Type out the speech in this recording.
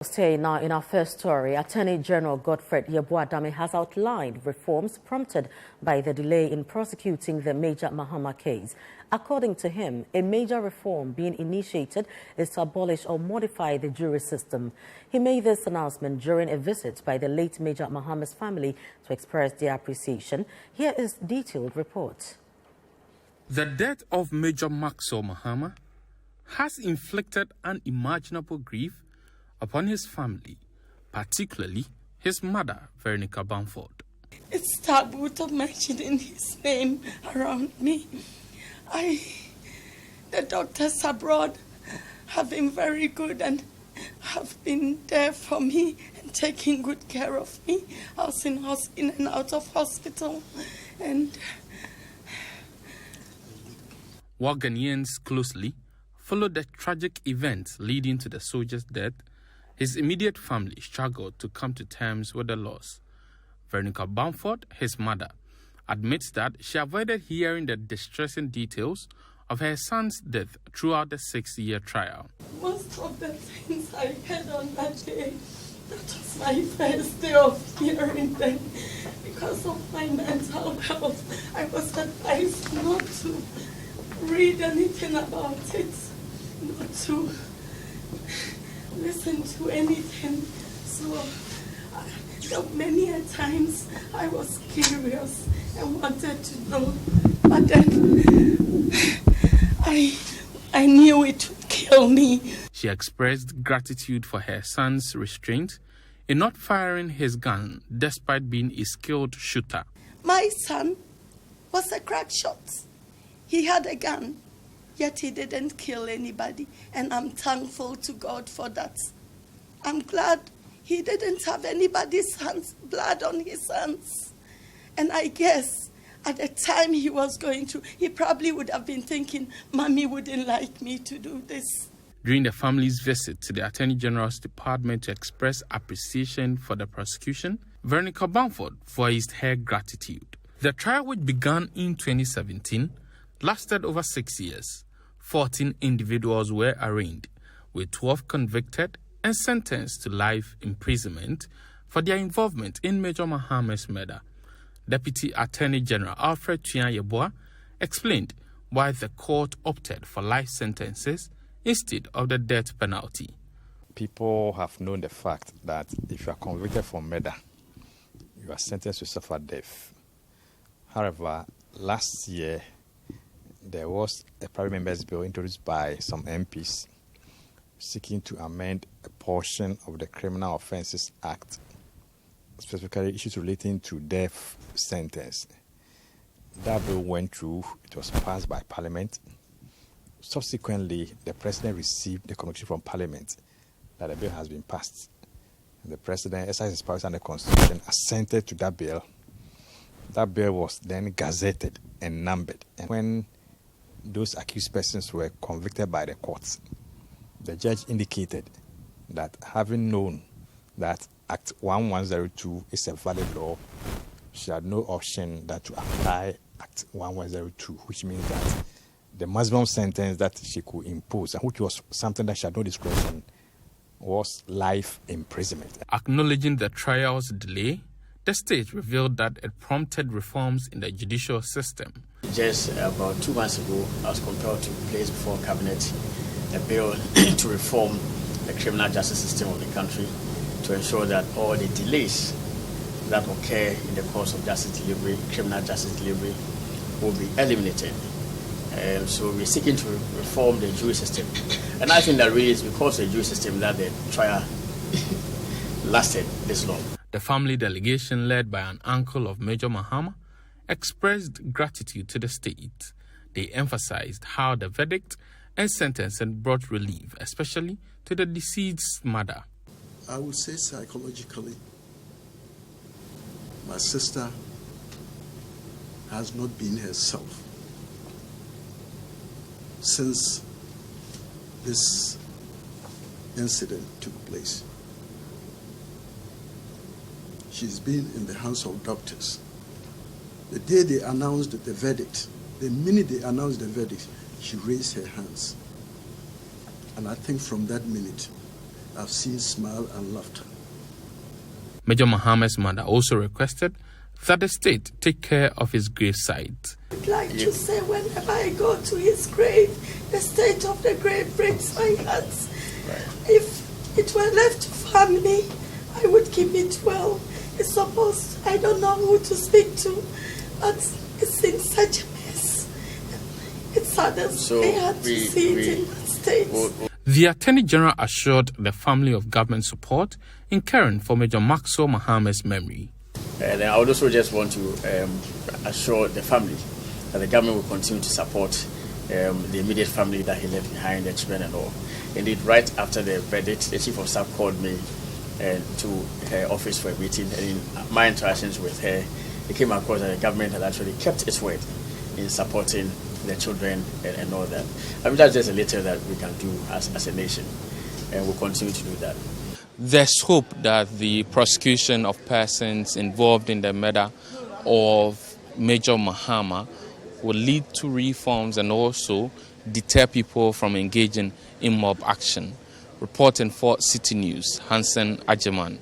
Staying now in our first story, Attorney General Godfred Yeboah Dame has outlined reforms prompted by the delay in prosecuting the Major Mahama case. According to him, a major reform being initiated is to abolish or modify the jury system. He made this announcement during a visit by the late Major Mahama's family to express their appreciation. Here is a detailed report. The death of Major Maxwell Mahama has inflicted unimaginable grief upon his family, particularly his mother, Veronica Bamford. It's taboo to mentioning his name around me. The doctors abroad have been very good and have been there for me and taking good care of me. I was in and out of hospital. And while Ghanaians closely followed the tragic events leading to the soldier's death, his immediate family struggled to come to terms with the loss. Veronica Bamford, his mother, admits that she avoided hearing the distressing details of her son's death throughout the 6-year trial. Most of the things I heard on that day, that was my first day of hearing them. Because of my mental health, I was advised not to read anything about it, not to listen to anything. So many a times I was curious and wanted to know, but then I knew it would kill me. She expressed gratitude for her son's restraint in not firing his gun despite being a skilled shooter. My son was a crack shot. He had a gun, yet he didn't kill anybody, and I'm thankful to God for that. I'm glad he didn't have anybody's blood on his hands. And I guess at the time he was going through, he probably would have been thinking, Mommy wouldn't like me to do this. During the family's visit to the Attorney General's department to express appreciation for the prosecution, Veronica Bamford voiced her gratitude. The trial, which began in 2017, lasted over 6 years. 14 individuals were arraigned, with 12 convicted and sentenced to life imprisonment for their involvement in Major Mahama's murder. Deputy Attorney General Godfred Yeboah explained why the court opted for life sentences instead of the death penalty. People have known the fact that if you are convicted for murder, you are sentenced to suffer death. However, last year, there was a private member's bill introduced by some MPs seeking to amend a portion of the Criminal Offences Act, specifically issues relating to death sentence. That bill went through, it was passed by Parliament. Subsequently, the President received the communication from Parliament that the bill has been passed. The President, exercising his powers under the Constitution, assented to that bill. That bill was then gazetted and numbered. And when those accused persons were convicted by the courts, the judge indicated that having known that Act 1102 is a valid law, she had no option than to apply Act 1102, which means that the maximum sentence that she could impose, and which was something that she had no discretion, was life imprisonment. Acknowledging the trial's delay, the state revealed that it prompted reforms in the judicial system. Just about 2 months ago, I was compelled to place before Cabinet a bill to reform the criminal justice system of the country to ensure that all the delays that occur in the course of justice delivery, criminal justice delivery, will be eliminated. So we're seeking to reform the jury system. And I think that really is because of the jury system that the trial lasted this long. The family delegation, led by an uncle of Major Mahama, expressed gratitude to the state. They emphasized how the verdict and sentencing brought relief, especially to the deceased's mother. I would say psychologically, my sister has not been herself since this incident took place. She's been in the hands of doctors. The day they announced the verdict, the minute they announced the verdict, she raised her hands. And I think from that minute, I've seen smile and laughter. Major Mahama's mother also requested that the state take care of his gravesite. I'd like to say whenever I go to his grave, the state of the grave breaks my heart. Right. If it were left to family, I would keep it well. It's supposed, I don't know who to speak to, but it's in such a mess. It saddens my heart to see it in that state. The Attorney General assured the family of government support in caring for Major Maxwell Mahama's memory. And I would also just want to assure the family that the government will continue to support the immediate family that he left behind, the children and all. Indeed, right after the verdict, the Chief of Staff called me to her office for a meeting, and in my interactions with her, it came across that the government had actually kept its word in supporting the children and all that. I mean, that's just a little that we can do as a nation, and we'll continue to do that. There's hope that the prosecution of persons involved in the murder of Major Mahama will lead to reforms and also deter people from engaging in mob action. Reporting for Citi News, Hansen Ajeman.